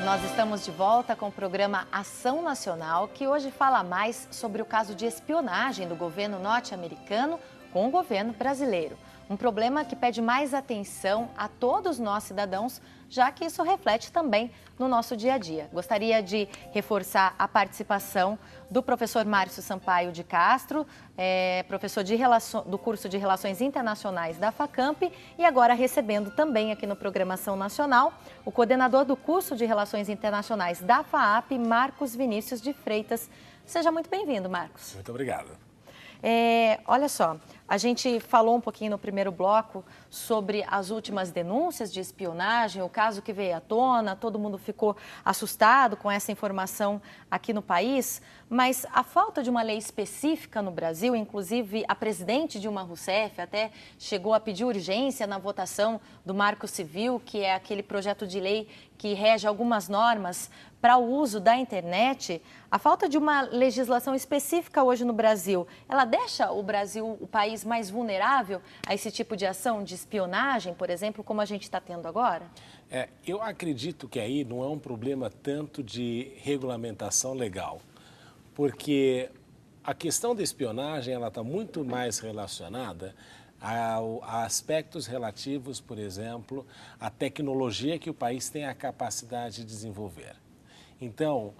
Nós estamos de volta com o programa Ação Nacional, que hoje fala mais sobre o caso de espionagem do governo norte-americano com o governo brasileiro. Um problema que pede mais atenção a todos nós cidadãos, já que isso reflete também no nosso dia a dia. Gostaria de reforçar a participação do professor Márcio Sampaio de Castro, professor do curso de Relações Internacionais da FACAMP, e agora recebendo também aqui no programa Ação Nacional o coordenador do curso de Relações Internacionais da FAAP, Marcos Vinícius de Freitas. Seja muito bem-vindo, Marcos. Muito obrigado. Olha só, a gente falou um pouquinho no primeiro bloco sobre as últimas denúncias de espionagem, o caso que veio à tona, todo mundo ficou assustado com essa informação aqui no país, mas a falta de uma lei específica no Brasil, inclusive a presidente Dilma Rousseff até chegou a pedir urgência na votação do Marco Civil, que é aquele projeto de lei que rege algumas normas para o uso da internet. A falta de uma legislação específica hoje no Brasil, ela deixa o Brasil, o país, mais vulnerável a esse tipo de ação de espionagem, por exemplo, como a gente está tendo agora? Eu acredito que aí não é um problema tanto de regulamentação legal, porque a questão da espionagem ela está muito mais relacionada a aspectos relativos, por exemplo, à tecnologia que o país tem a capacidade de desenvolver. Então,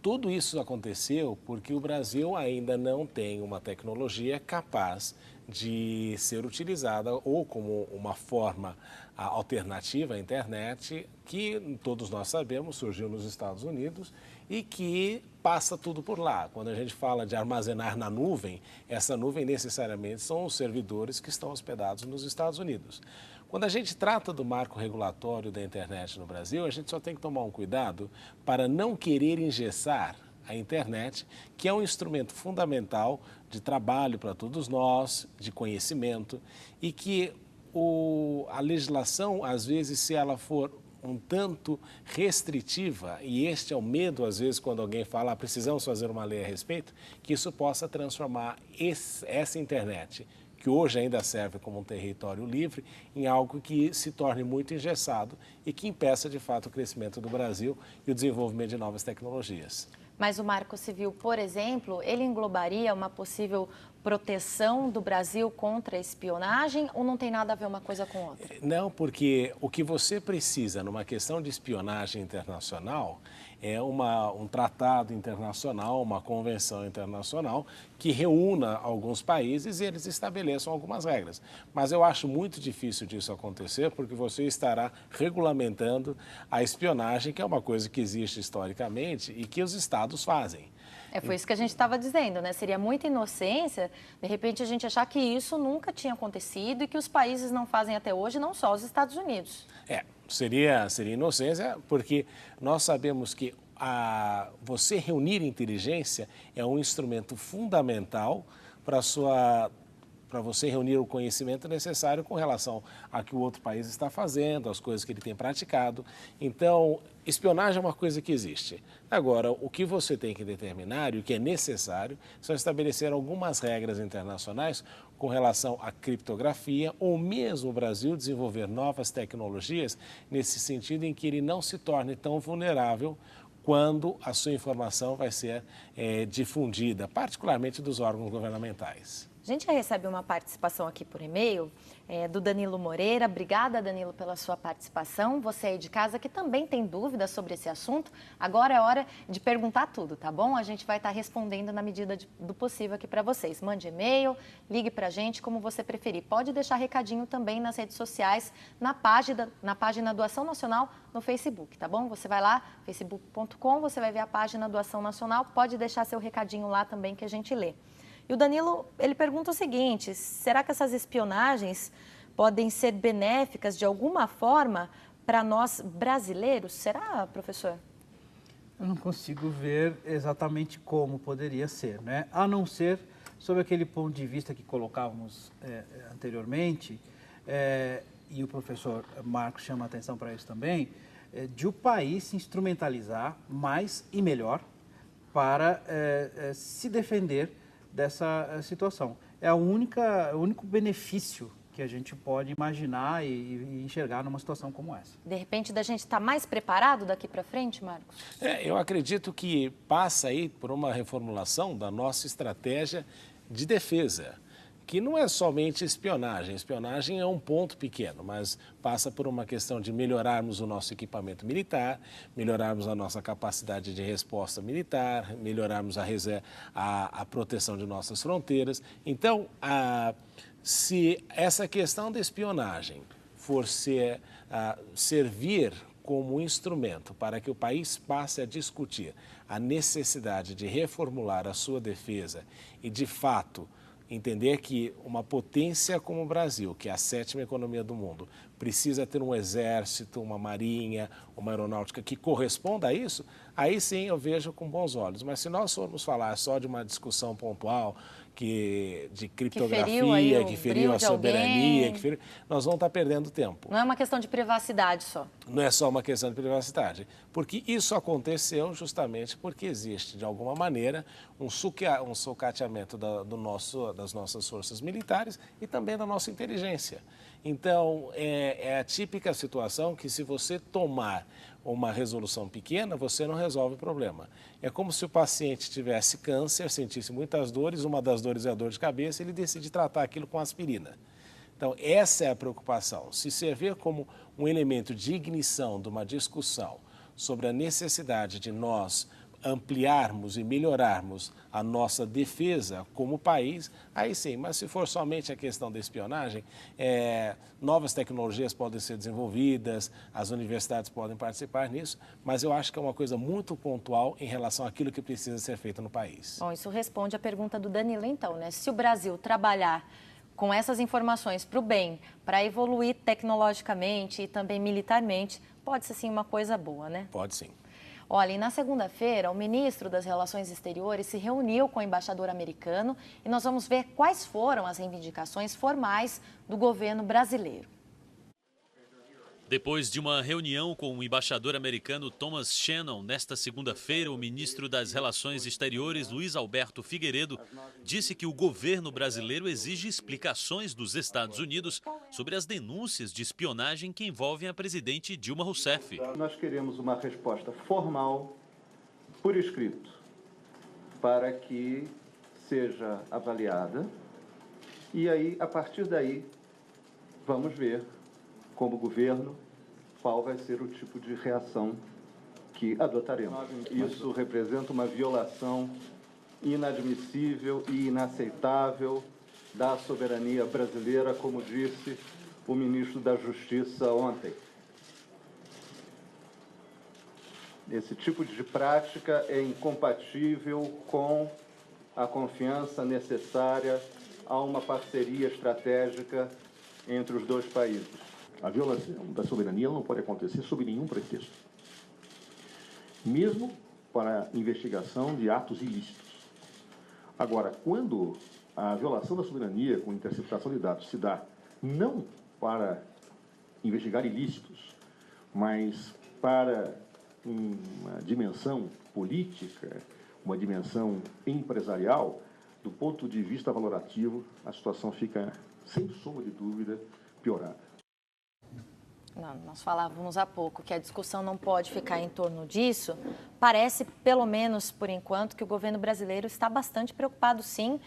tudo isso aconteceu porque o Brasil ainda não tem uma tecnologia capaz de ser utilizada ou como uma forma alternativa à internet, que todos nós sabemos surgiu nos Estados Unidos e que passa tudo por lá. Quando a gente fala de armazenar na nuvem, essa nuvem necessariamente são os servidores que estão hospedados nos Estados Unidos. Quando a gente trata do marco regulatório da internet no Brasil, a gente só tem que tomar um cuidado para não querer engessar a internet, que é um instrumento fundamental de trabalho para todos nós, de conhecimento, e que a legislação, às vezes, se ela for um tanto restritiva, e este é o medo, às vezes, quando alguém fala, precisamos fazer uma lei a respeito, que isso possa transformar essa internet, que hoje ainda serve como um território livre, em algo que se torne muito engessado e que impeça, de fato, o crescimento do Brasil e o desenvolvimento de novas tecnologias. Mas o Marco Civil, por exemplo, ele englobaria uma possível proteção do Brasil contra a espionagem ou não tem nada a ver uma coisa com outra? Não, porque o que você precisa numa questão de espionagem internacional é um tratado internacional, uma convenção internacional que reúna alguns países e eles estabeleçam algumas regras. Mas eu acho muito difícil disso acontecer porque você estará regulamentando a espionagem, que é uma coisa que existe historicamente e que os estados fazem. Foi isso que a gente estava dizendo, né? Seria muita inocência, de repente, a gente achar que isso nunca tinha acontecido e que os países não fazem até hoje, não só os Estados Unidos. Seria inocência, porque nós sabemos que você reunir inteligência é um instrumento fundamental para você reunir o conhecimento necessário com relação a que o outro país está fazendo, as coisas que ele tem praticado. Então, espionagem é uma coisa que existe. Agora, o que você tem que determinar e o que é necessário são estabelecer algumas regras internacionais com relação à criptografia ou mesmo o Brasil desenvolver novas tecnologias nesse sentido em que ele não se torne tão vulnerável quando a sua informação vai ser difundida, particularmente dos órgãos governamentais. A gente recebe uma participação aqui por e-mail do Danilo Moreira. Obrigada, Danilo, pela sua participação. Você aí de casa que também tem dúvidas sobre esse assunto, agora é hora de perguntar tudo, tá bom? A gente vai estar respondendo na medida do possível aqui para vocês. Mande e-mail, ligue para a gente, como você preferir. Pode deixar recadinho também nas redes sociais, na página do Ação Nacional no Facebook, tá bom? Você vai lá, facebook.com, você vai ver a página do Ação Nacional, pode deixar seu recadinho lá também que a gente lê. E o Danilo, ele pergunta o seguinte: será que essas espionagens podem ser benéficas de alguma forma para nós brasileiros? Será, professor? Eu não consigo ver exatamente como poderia ser, né? A não ser sob aquele ponto de vista que colocávamos anteriormente, e o professor Marcos chama a atenção para isso também, de o país se instrumentalizar mais e melhor para se defender dessa situação. É o único benefício que a gente pode imaginar e enxergar numa situação como essa. De repente, da gente estar mais preparado daqui para frente, Marcos? Eu acredito que passa aí por uma reformulação da nossa estratégia de defesa, que não é somente espionagem. Espionagem é um ponto pequeno, mas passa por uma questão de melhorarmos o nosso equipamento militar, melhorarmos a nossa capacidade de resposta militar, melhorarmos a proteção de nossas fronteiras. Então, se essa questão da espionagem for servir como instrumento para que o país passe a discutir a necessidade de reformular a sua defesa e, de fato, entender que uma potência como o Brasil, que é a 7ª economia do mundo, precisa ter um exército, uma marinha, uma aeronáutica que corresponda a isso, aí sim eu vejo com bons olhos. Mas se nós formos falar só de uma discussão pontual, de criptografia, que feriu a soberania, nós vamos estar perdendo tempo. Não é uma questão de privacidade só. Não é só uma questão de privacidade, porque isso aconteceu justamente porque existe, de alguma maneira, um sucateamento das nossas forças militares e também da nossa inteligência. Então, é a típica situação que, se você tomar uma resolução pequena, você não resolve o problema. É como se o paciente tivesse câncer, sentisse muitas dores, uma das dores é a dor de cabeça, ele decide tratar aquilo com aspirina. Então, essa é a preocupação. Se servir como um elemento de ignição de uma discussão sobre a necessidade de nós ampliarmos e melhorarmos a nossa defesa como país, aí sim. Mas se for somente a questão da espionagem, novas tecnologias podem ser desenvolvidas, as universidades podem participar nisso, mas eu acho que é uma coisa muito pontual em relação àquilo que precisa ser feito no país. Bom, isso responde à pergunta do Danilo, então, né? Se o Brasil trabalhar com essas informações para o bem, para evoluir tecnologicamente e também militarmente, pode ser sim uma coisa boa, né? Pode sim. Olha, e na segunda-feira, o ministro das Relações Exteriores se reuniu com o embaixador americano e nós vamos ver quais foram as reivindicações formais do governo brasileiro. Depois de uma reunião com o embaixador americano Thomas Shannon, nesta segunda-feira, o ministro das Relações Exteriores, Luiz Alberto Figueiredo, disse que o governo brasileiro exige explicações dos Estados Unidos sobre as denúncias de espionagem que envolvem a presidente Dilma Rousseff. Nós queremos uma resposta formal, por escrito, para que seja avaliada e aí, a partir daí, vamos ver como governo, qual vai ser o tipo de reação que adotaremos. Isso representa uma violação inadmissível e inaceitável da soberania brasileira, como disse o ministro da Justiça ontem. Esse tipo de prática é incompatível com a confiança necessária a uma parceria estratégica entre os dois países. A violação da soberania não pode acontecer sob nenhum pretexto, mesmo para investigação de atos ilícitos. Agora, quando a violação da soberania com interceptação de dados se dá não para investigar ilícitos, mas para uma dimensão política, uma dimensão empresarial, do ponto de vista valorativo, a situação fica, sem sombra de dúvida, piorada. Nós falávamos há pouco que a discussão não pode ficar em torno disso. Parece, pelo menos por enquanto, que o governo brasileiro está bastante preocupado, sim,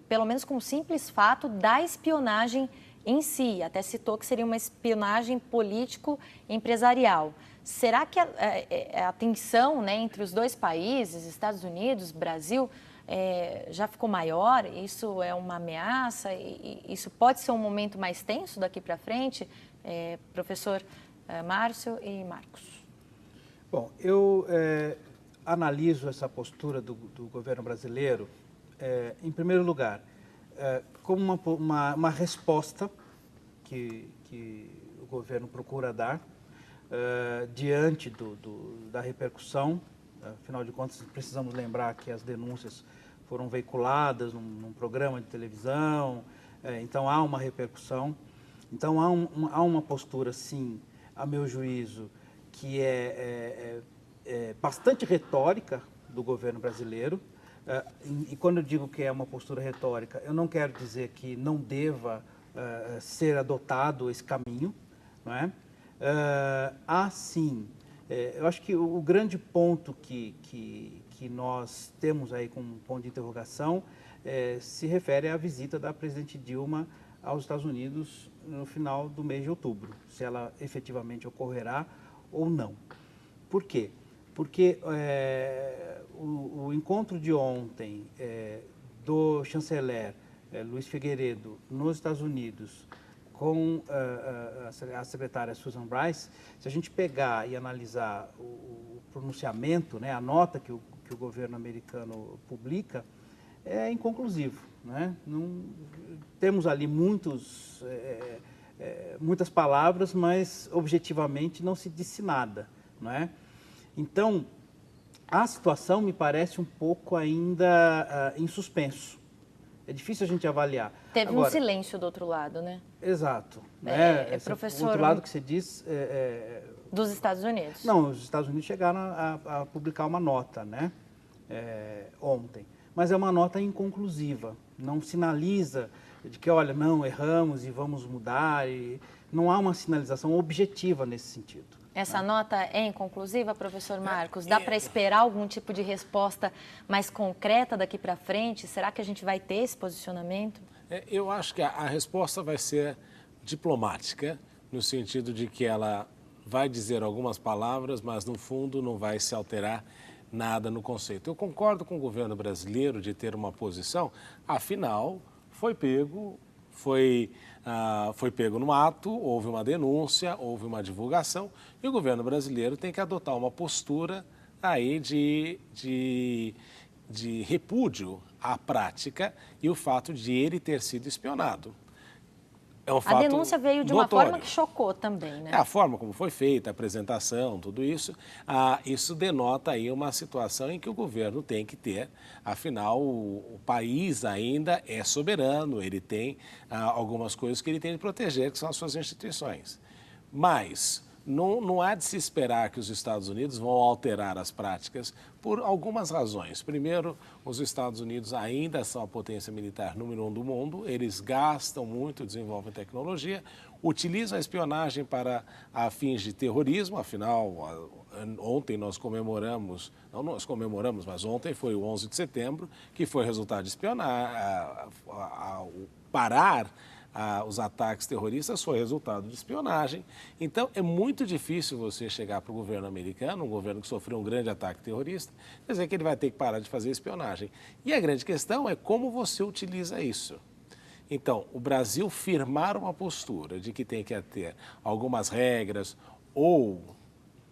pelo menos com o simples fato da espionagem em si. Até citou que seria uma espionagem político-empresarial. Será que a tensão, né, entre os dois países, Estados Unidos, Brasil, já ficou maior? Isso é uma ameaça? Isso pode ser um momento mais tenso daqui para frente? Professor Márcio e Marcos. Bom, eu analiso essa postura do governo brasileiro, em primeiro lugar, como uma resposta que o governo procura dar diante da repercussão. Afinal de contas, precisamos lembrar que as denúncias foram veiculadas num programa de televisão, então há uma repercussão. Então, há uma postura, sim, a meu juízo, que é bastante retórica do governo brasileiro. E quando eu digo que é uma postura retórica, eu não quero dizer que não deva ser adotado esse caminho, não é? Sim, eu acho que o grande ponto que nós temos aí como ponto de interrogação se refere à visita da presidente Dilma aos Estados Unidos no final do mês de outubro, se ela efetivamente ocorrerá ou não. Por quê? Porque o encontro de ontem do chanceler Luiz Figueiredo nos Estados Unidos com a secretária Susan Rice, se a gente pegar e analisar o pronunciamento, né, a nota que o governo americano publica, é inconclusivo, né? Não, temos ali muitas palavras, mas objetivamente não se disse nada, não é? Então, a situação me parece um pouco ainda em suspenso. É difícil a gente avaliar. Teve Agora, um silêncio do outro lado, né? Exato. Né? Professor, o outro lado que você diz... dos Estados Unidos. Não, os Estados Unidos chegaram a publicar uma nota, né? Ontem. Mas é uma nota inconclusiva. Não sinaliza de que, olha, não, erramos e vamos mudar. Não há uma sinalização objetiva nesse sentido. Essa nota é inconclusiva, professor Marcos? Dá para esperar algum tipo de resposta mais concreta daqui para frente? Será que a gente vai ter esse posicionamento? Eu acho que a resposta vai ser diplomática, no sentido de que ela vai dizer algumas palavras, mas no fundo não vai se alterar nada no conceito. Eu concordo com o governo brasileiro de ter uma posição, afinal, foi pego no ato, houve uma denúncia, houve uma divulgação, e o governo brasileiro tem que adotar uma postura aí de repúdio à prática e o fato de ele ter sido espionado. É um fato a denúncia veio de uma notório. forma que chocou também, né? A forma como foi feita, a apresentação, tudo isso, isso denota aí uma situação em que o governo tem que ter, afinal, o país ainda é soberano, ele tem algumas coisas que ele tem de proteger, que são as suas instituições. Mas não há de se esperar que os Estados Unidos vão alterar as práticas por algumas razões. Primeiro, os Estados Unidos ainda são a potência militar número 1 do mundo, eles gastam muito, desenvolvem tecnologia, utilizam a espionagem para fins de terrorismo, afinal, ontem nós comemoramos, não nós comemoramos, mas ontem foi o 11 de setembro, que foi resultado de espionar, parar os ataques terroristas foi resultado de espionagem. Então, é muito difícil você chegar para o governo americano, um governo que sofreu um grande ataque terrorista, dizer que ele vai ter que parar de fazer espionagem. E a grande questão é como você utiliza isso. Então, o Brasil firmar uma postura de que tem que ter algumas regras ou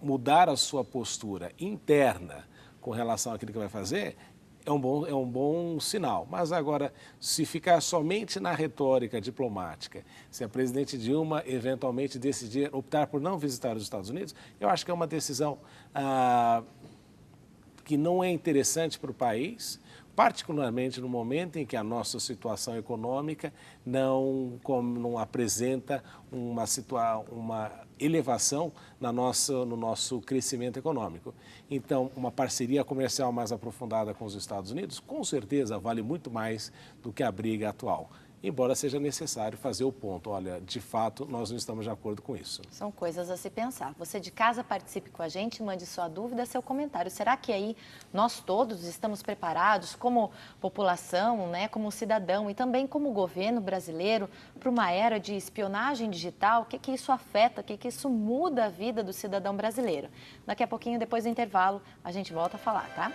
mudar a sua postura interna com relação àquilo que vai fazer, é um bom sinal. Mas agora, se ficar somente na retórica diplomática, se a presidente Dilma eventualmente decidir optar por não visitar os Estados Unidos, eu acho que é uma decisão que não é interessante para o país, particularmente no momento em que a nossa situação econômica não apresenta uma elevação no nosso crescimento econômico. Então, uma parceria comercial mais aprofundada com os Estados Unidos, com certeza, vale muito mais do que a briga atual. Embora seja necessário fazer o ponto, olha, de fato, nós não estamos de acordo com isso. São coisas a se pensar. Você de casa participe com a gente, mande sua dúvida, seu comentário. Será que aí nós todos estamos preparados como população, né, como cidadão e também como governo brasileiro para uma era de espionagem digital? O que isso afeta, o que isso muda a vida do cidadão brasileiro? Daqui a pouquinho, depois do intervalo, a gente volta a falar, tá?